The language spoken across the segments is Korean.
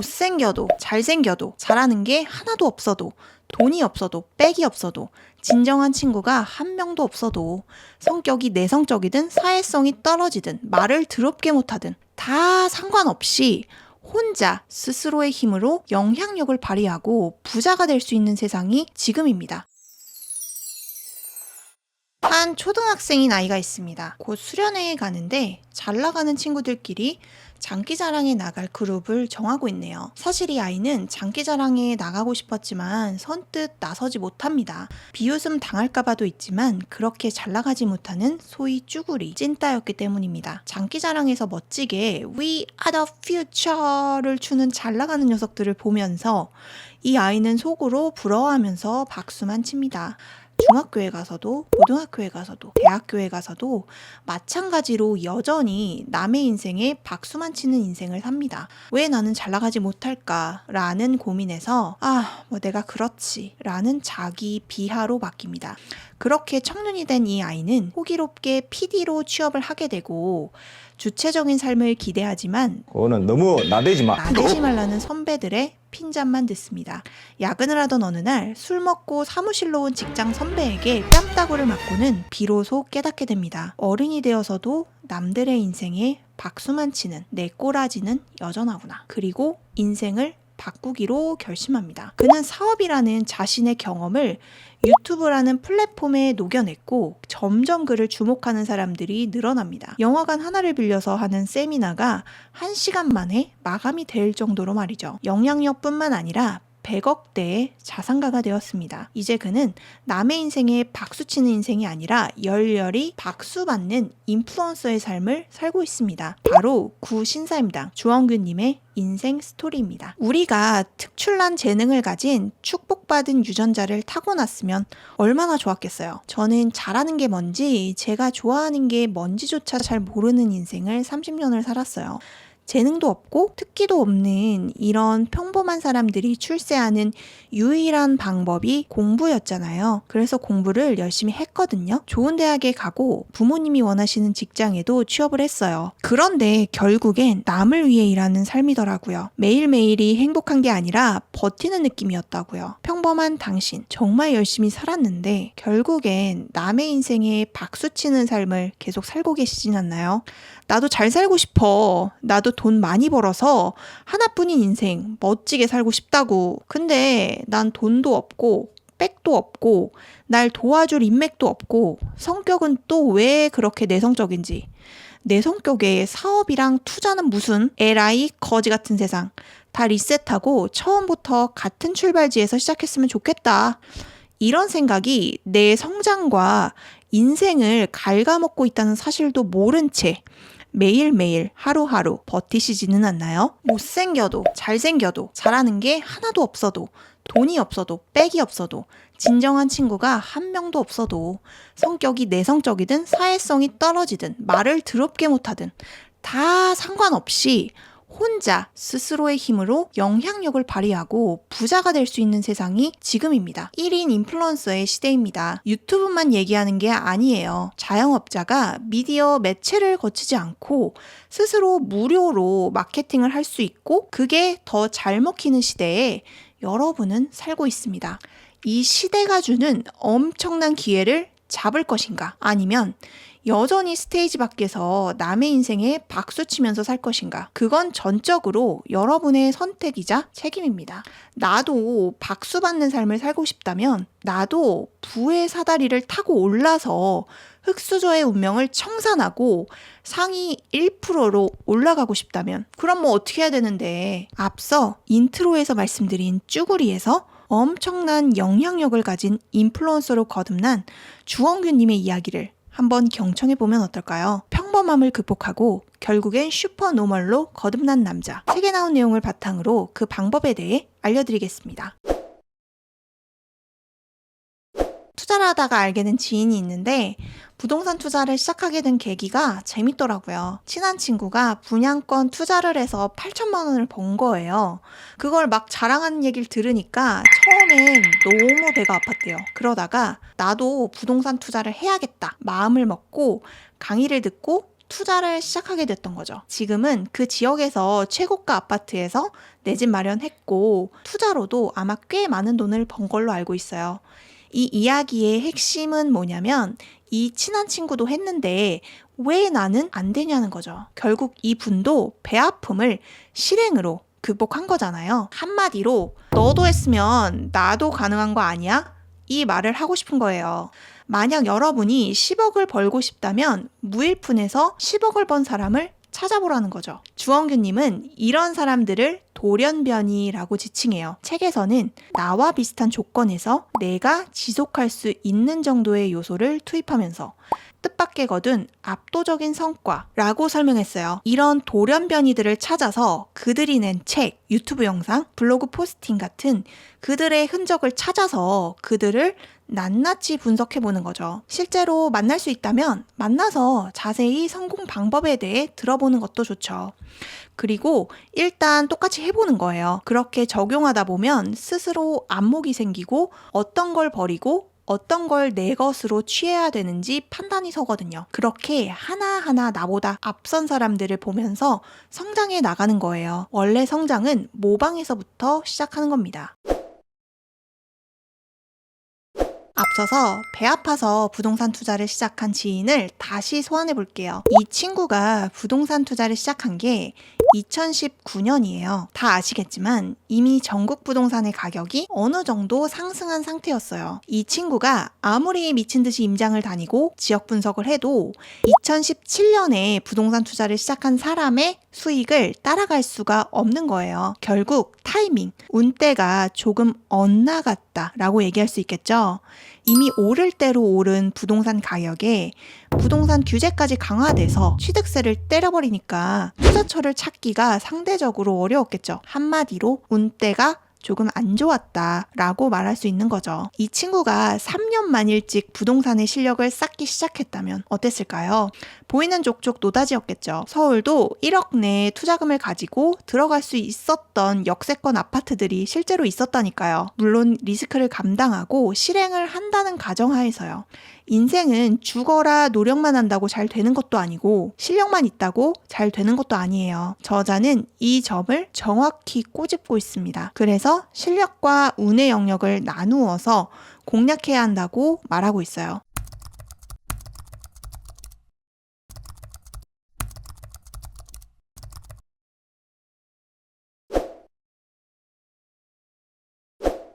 못생겨도 잘생겨도 잘하는 게 하나도 없어도 돈이 없어도 백이 없어도 진정한 친구가 한 명도 없어도 성격이 내성적이든 사회성이 떨어지든 말을 더럽게 못하든 다 상관없이 혼자 스스로의 힘으로 영향력을 발휘하고 부자가 될 수 있는 세상이 지금입니다. 한 초등학생인 아이가 있습니다. 곧 수련회에 가는데 잘 나가는 친구들끼리 장기자랑에 나갈 그룹을 정하고 있네요. 사실 이 아이는 장기자랑에 나가고 싶었지만 선뜻 나서지 못합니다. 비웃음 당할까봐도 있지만 그렇게 잘 나가지 못하는 소위 쭈구리, 찐따였기 때문입니다. 장기자랑에서 멋지게 We are the future를 추는 잘 나가는 녀석들을 보면서 이 아이는 속으로 부러워하면서 박수만 칩니다. 중학교에 가서도 고등학교에 가서도 대학교에 가서도 마찬가지로 여전히 남의 인생에 박수만 치는 인생을 삽니다. 왜 나는 잘 나가지 못할까라는 고민에서 뭐 내가 그렇지 라는 자기 비하로 바뀝니다. 그렇게 청년이 된 이 아이는 호기롭게 PD로 취업을 하게 되고 주체적인 삶을 기대하지만 그거는 너무 나대지 마. 나대지 말라는 선배들의 핀잔만 듣습니다. 야근을 하던 어느 날 술 먹고 사무실로 온 직장 선배에게 뺨따구를 맞고는 비로소 깨닫게 됩니다. 어른이 되어서도 남들의 인생에 박수만 치는 내 꼬라지는 여전하구나. 그리고 인생을 바꾸기로 결심합니다. 그는 사업이라는 자신의 경험을 유튜브라는 플랫폼에 녹여냈고 점점 그를 주목하는 사람들이 늘어납니다. 영화관 하나를 빌려서 하는 세미나가 1시간 만에 마감이 될 정도로 말이죠. 영향력뿐만 아니라 100억대의 자산가가 되었습니다. 이제 그는 남의 인생에 박수치는 인생이 아니라 열렬히 박수받는 인플루언서의 삶을 살고 있습니다. 바로 구신사입니다. 주원규님의 인생 스토리입니다. 우리가 특출난 재능을 가진 축복받은 유전자를 타고났으면 얼마나 좋았겠어요. 저는 잘하는 게 뭔지 제가 좋아하는 게 뭔지조차 잘 모르는 인생을 30년을 살았어요. 재능도 없고 특기도 없는 이런 평범한 사람들이 출세하는 유일한 방법이 공부였잖아요. 그래서 공부를 열심히 했거든요. 좋은 대학에 가고 부모님이 원하시는 직장에도 취업을 했어요. 그런데 결국엔 남을 위해 일하는 삶이더라고요. 매일매일이 행복한 게 아니라 버티는 느낌이었다고요. 평범한 당신, 정말 열심히 살았는데 결국엔 남의 인생에 박수치는 삶을 계속 살고 계시진 않나요? 나도 잘 살고 싶어. 나도 돈 많이 벌어서 하나뿐인 인생 멋지게 살고 싶다고. 근데 난 돈도 없고 백도 없고 날 도와줄 인맥도 없고 성격은 또 왜 그렇게 내성적인지. 내 성격에 사업이랑 투자는 무슨 에라이 거지 같은 세상. 다 리셋하고 처음부터 같은 출발지에서 시작했으면 좋겠다. 이런 생각이 내 성장과 인생을 갉아먹고 있다는 사실도 모른 채 매일매일 하루하루 버티시지는 않나요? 못생겨도 잘생겨도 잘하는 게 하나도 없어도 돈이 없어도 백이 없어도 진정한 친구가 한 명도 없어도 성격이 내성적이든 사회성이 떨어지든 말을 더럽게 못하든 다 상관없이 혼자 스스로의 힘으로 영향력을 발휘하고 부자가 될 수 있는 세상이 지금입니다. 1인 인플루언서의 시대입니다. 유튜브만 얘기하는 게 아니에요. 자영업자가 미디어 매체를 거치지 않고 스스로 무료로 마케팅을 할 수 있고 그게 더 잘 먹히는 시대에 여러분은 살고 있습니다. 이 시대가 주는 엄청난 기회를 잡을 것인가? 아니면 여전히 스테이지 밖에서 남의 인생에 박수치면서 살 것인가? 그건 전적으로 여러분의 선택이자 책임입니다. 나도 박수받는 삶을 살고 싶다면 나도 부의 사다리를 타고 올라서 흙수저의 운명을 청산하고 상위 1%로 올라가고 싶다면 그럼 뭐 어떻게 해야 되는데 앞서 인트로에서 말씀드린 쭈구리에서 엄청난 영향력을 가진 인플루언서로 거듭난 주원규님의 이야기를 한번 경청해보면 어떨까요? 평범함을 극복하고 결국엔 슈퍼노멀로 거듭난 남자. 책에 나온 내용을 바탕으로 그 방법에 대해 알려드리겠습니다. 투자를 하다가 알게 된 지인이 있는데 부동산 투자를 시작하게 된 계기가 재밌더라고요. 친한 친구가 분양권 투자를 해서 8천만 원을 번 거예요. 그걸 막 자랑하는 얘기를 들으니까 처음엔 너무 배가 아팠대요. 그러다가 나도 부동산 투자를 해야겠다 마음을 먹고 강의를 듣고 투자를 시작하게 됐던 거죠. 지금은 그 지역에서 최고가 아파트에서 내 집 마련했고 투자로도 아마 꽤 많은 돈을 번 걸로 알고 있어요. 이 이야기의 핵심은 뭐냐면 이 친한 친구도 했는데 왜 나는 안 되냐는 거죠. 결국 이 분도 배 아픔을 실행으로 극복한 거잖아요. 한마디로 너도 했으면 나도 가능한 거 아니야? 이 말을 하고 싶은 거예요. 만약 여러분이 10억을 벌고 싶다면 무일푼에서 10억을 번 사람을 찾아보라는 거죠. 주원규님은 이런 사람들을 돌연변이라고 지칭해요. 책에서는 나와 비슷한 조건에서 내가 지속할 수 있는 정도의 요소를 투입하면서 뜻밖의 거둔 압도적인 성과라고 설명했어요. 이런 돌연변이들을 찾아서 그들이 낸 책, 유튜브 영상, 블로그 포스팅 같은 그들의 흔적을 찾아서 그들을 낱낱이 분석해보는 거죠. 실제로 만날 수 있다면 만나서 자세히 성공 방법에 대해 들어보는 것도 좋죠. 그리고 일단 똑같이 해보는 거예요. 그렇게 적용하다 보면 스스로 안목이 생기고 어떤 걸 버리고 어떤 걸 내 것으로 취해야 되는지 판단이 서거든요. 그렇게 하나하나 나보다 앞선 사람들을 보면서 성장해 나가는 거예요. 원래 성장은 모방에서부터 시작하는 겁니다. 앞서서 배 아파서 부동산 투자를 시작한 지인을 다시 소환해 볼게요. 이 친구가 부동산 투자를 시작한 게 2019년이에요. 다 아시겠지만 이미 전국 부동산의 가격이 어느 정도 상승한 상태였어요. 이 친구가 아무리 미친 듯이 임장을 다니고 지역 분석을 해도 2017년에 부동산 투자를 시작한 사람의 수익을 따라갈 수가 없는 거예요. 결국 타이밍, 운때가 조금 엇나갔다라고 얘기할 수 있겠죠. 이미 오를 대로 오른 부동산 가격에 부동산 규제까지 강화돼서 취득세를 때려버리니까 투자처를 찾기가 상대적으로 어려웠겠죠. 한마디로 운때가 조금 안 좋았다라고 말할 수 있는 거죠. 이 친구가 3년만 일찍 부동산의 실력을 쌓기 시작했다면 어땠을까요? 보이는 족족 노다지였겠죠. 서울도 1억 내 투자금을 가지고 들어갈 수 있었던 역세권 아파트들이 실제로 있었다니까요. 물론 리스크를 감당하고 실행을 한다는 가정하에서요. 인생은 죽어라 노력만 한다고 잘 되는 것도 아니고 실력만 있다고 잘 되는 것도 아니에요. 저자는 이 점을 정확히 꼬집고 있습니다. 그래서 실력과 운의 영역을 나누어서 공략해야 한다고 말하고 있어요.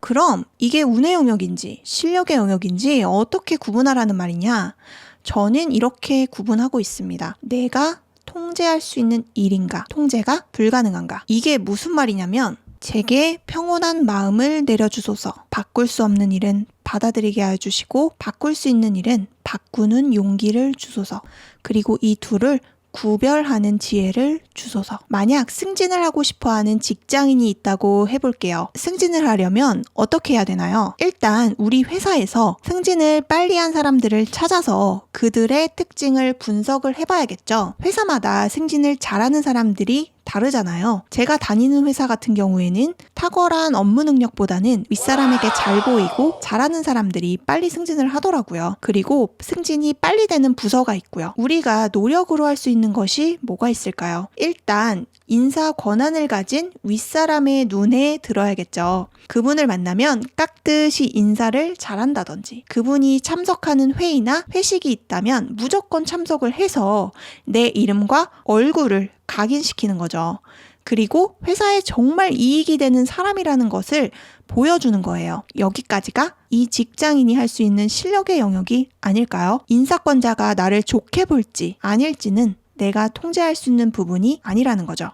그럼 이게 운의 영역인지 실력의 영역인지 어떻게 구분하라는 말이냐? 저는 이렇게 구분하고 있습니다. 내가 통제할 수 있는 일인가? 통제가 불가능한가? 이게 무슨 말이냐면 제게 평온한 마음을 내려주소서. 바꿀 수 없는 일은 받아들이게 해주시고 바꿀 수 있는 일은 바꾸는 용기를 주소서. 그리고 이 둘을 구별하는 지혜를 주소서. 만약 승진을 하고 싶어하는 직장인이 있다고 해볼게요. 승진을 하려면 어떻게 해야 되나요? 일단 우리 회사에서 승진을 빨리 한 사람들을 찾아서 그들의 특징을 분석을 해봐야겠죠. 회사마다 승진을 잘하는 사람들이 다르잖아요. 제가 다니는 회사 같은 경우에는 탁월한 업무 능력보다는 윗사람에게 잘 보이고 잘하는 사람들이 빨리 승진을 하더라고요. 그리고 승진이 빨리 되는 부서가 있고요. 우리가 노력으로 할 수 있는 것이 뭐가 있을까요? 일단 인사 권한을 가진 윗사람의 눈에 들어야겠죠. 그분을 만나면 깍듯이 인사를 잘한다든지 그분이 참석하는 회의나 회식이 있다면 무조건 참석을 해서 내 이름과 얼굴을 각인시키는 거죠. 그리고 회사에 정말 이익이 되는 사람이라는 것을 보여주는 거예요. 여기까지가 이 직장인이 할 수 있는 실력의 영역이 아닐까요? 인사권자가 나를 좋게 볼지 아닐지는 내가 통제할 수 있는 부분이 아니라는 거죠.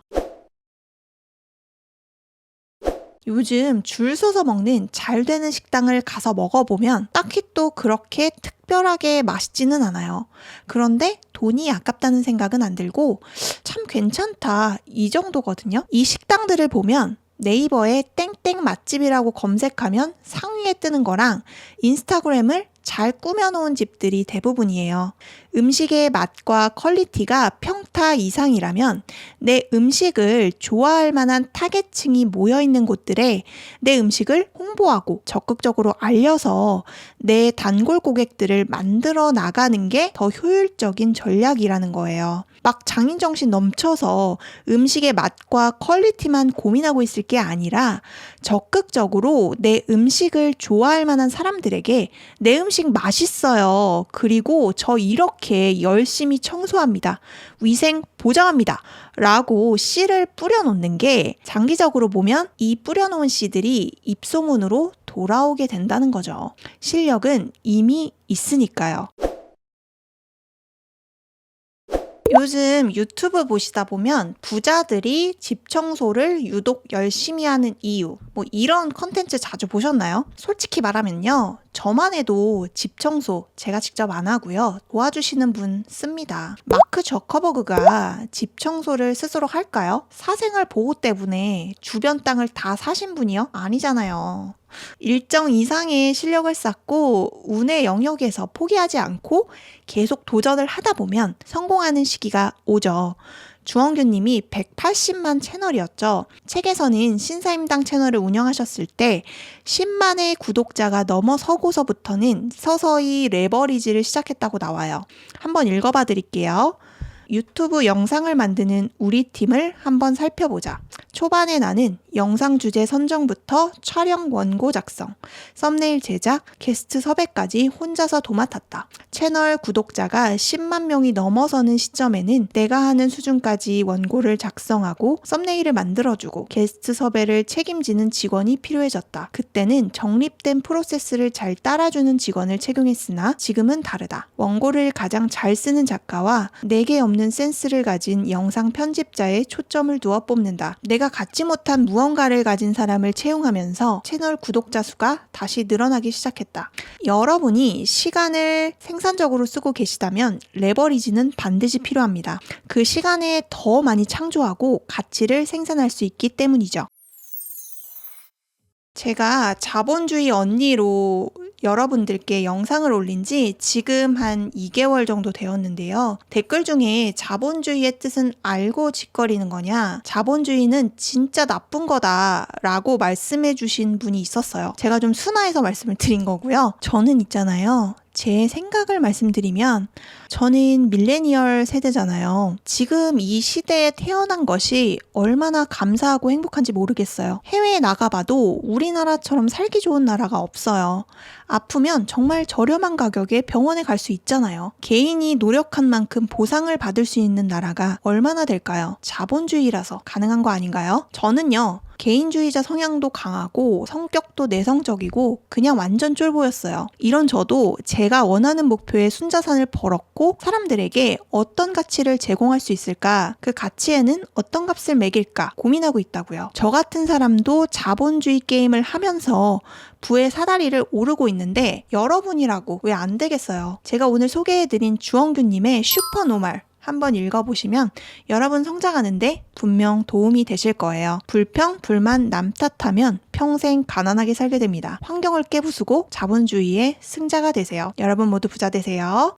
요즘 줄 서서 먹는 잘 되는 식당을 가서 먹어보면 딱히 또 그렇게 특별하게 맛있지는 않아요. 그런데 돈이 아깝다는 생각은 안 들고 참 괜찮다 이 정도거든요. 이 식당들을 보면 네이버에 땡땡 맛집이라고 검색하면 상위에 뜨는 거랑 인스타그램을 잘 꾸며놓은 집들이 대부분이에요. 음식의 맛과 퀄리티가 평타 이상이라면 내 음식을 좋아할 만한 타겟층이 모여있는 곳들에 내 음식을 홍보하고 적극적으로 알려서 내 단골 고객들을 만들어 나가는 게 더 효율적인 전략이라는 거예요. 막 장인정신 넘쳐서 음식의 맛과 퀄리티만 고민하고 있을 게 아니라 적극적으로 내 음식을 좋아할 만한 사람들에게 내 음식 맛있어요. 그리고 저 이렇게 열심히 청소합니다. 위생 보장합니다. 라고 씨를 뿌려놓는 게 장기적으로 보면 이 뿌려놓은 씨들이 입소문으로 돌아오게 된다는 거죠. 실력은 이미 있으니까요. 요즘 유튜브 보시다 보면 부자들이 집 청소를 유독 열심히 하는 이유, 이런 컨텐츠 자주 보셨나요? 솔직히 말하면요. 저만 해도 집 청소 제가 직접 안 하고요. 도와주시는 분 씁니다. 마크 저커버그가 집 청소를 스스로 할까요? 사생활 보호 때문에 주변 땅을 다 사신 분이요? 아니잖아요. 일정 이상의 실력을 쌓고 운의 영역에서 포기하지 않고 계속 도전을 하다 보면 성공하는 시기가 오죠. 주원규님이 180만 채널이었죠. 책에서는 신사임당 채널을 운영하셨을 때 10만의 구독자가 넘어서고서부터는 서서히 레버리지를 시작했다고 나와요. 한번 읽어봐 드릴게요. 유튜브 영상을 만드는 우리 팀을 한번 살펴보자. 초반에 나는 영상 주제 선정부터 촬영 원고 작성, 썸네일 제작, 게스트 섭외까지 혼자서 도맡았다. 채널 구독자가 10만 명이 넘어서는 시점에는 내가 하는 수준까지 원고를 작성하고 썸네일을 만들어주고 게스트 섭외를 책임지는 직원이 필요해졌다. 그때는 정립된 프로세스를 잘 따라주는 직원을 채용했으나 지금은 다르다. 원고를 가장 잘 쓰는 작가와 내게 없는 센스를 가진 영상 편집자에 초점을 두어 뽑는다. 내가 갖지 못한 무언가를 가진 사람을 채용하면서 채널 구독자 수가 다시 늘어나기 시작했다. 여러분이 시간을 생산적으로 쓰고 계시다면 레버리지는 반드시 필요합니다. 그 시간에 더 많이 창조하고 가치를 생산할 수 있기 때문이죠. 제가 자본주의 언니로 여러분들께 영상을 올린 지 지금 한 2개월 정도 되었는데요. 댓글 중에 자본주의의 뜻은 알고 짓거리는 거냐? 자본주의는 진짜 나쁜 거다 라고 말씀해 주신 분이 있었어요. 제가 좀 순화해서 말씀을 드린 거고요. 저는 있잖아요. 제 생각을 말씀드리면 저는 밀레니얼 세대잖아요. 지금 이 시대에 태어난 것이 얼마나 감사하고 행복한지 모르겠어요. 해외에 나가봐도 우리나라처럼 살기 좋은 나라가 없어요. 아프면 정말 저렴한 가격에 병원에 갈 수 있잖아요. 개인이 노력한 만큼 보상을 받을 수 있는 나라가 얼마나 될까요? 자본주의라서 가능한 거 아닌가요? 저는요. 개인주의자 성향도 강하고 성격도 내성적이고 그냥 완전 쫄보였어요. 이런 저도 제가 원하는 목표에 순자산을 벌었고 사람들에게 어떤 가치를 제공할 수 있을까? 그 가치에는 어떤 값을 매길까? 고민하고 있다고요. 저 같은 사람도 자본주의 게임을 하면서 부의 사다리를 오르고 있는데 여러분이라고 왜 안 되겠어요? 제가 오늘 소개해드린 주원규님의 슈퍼노말 한번 읽어보시면 여러분 성장하는데 분명 도움이 되실 거예요. 불평, 불만, 남 탓하면 평생 가난하게 살게 됩니다. 환경을 깨부수고 자본주의의 승자가 되세요. 여러분 모두 부자 되세요.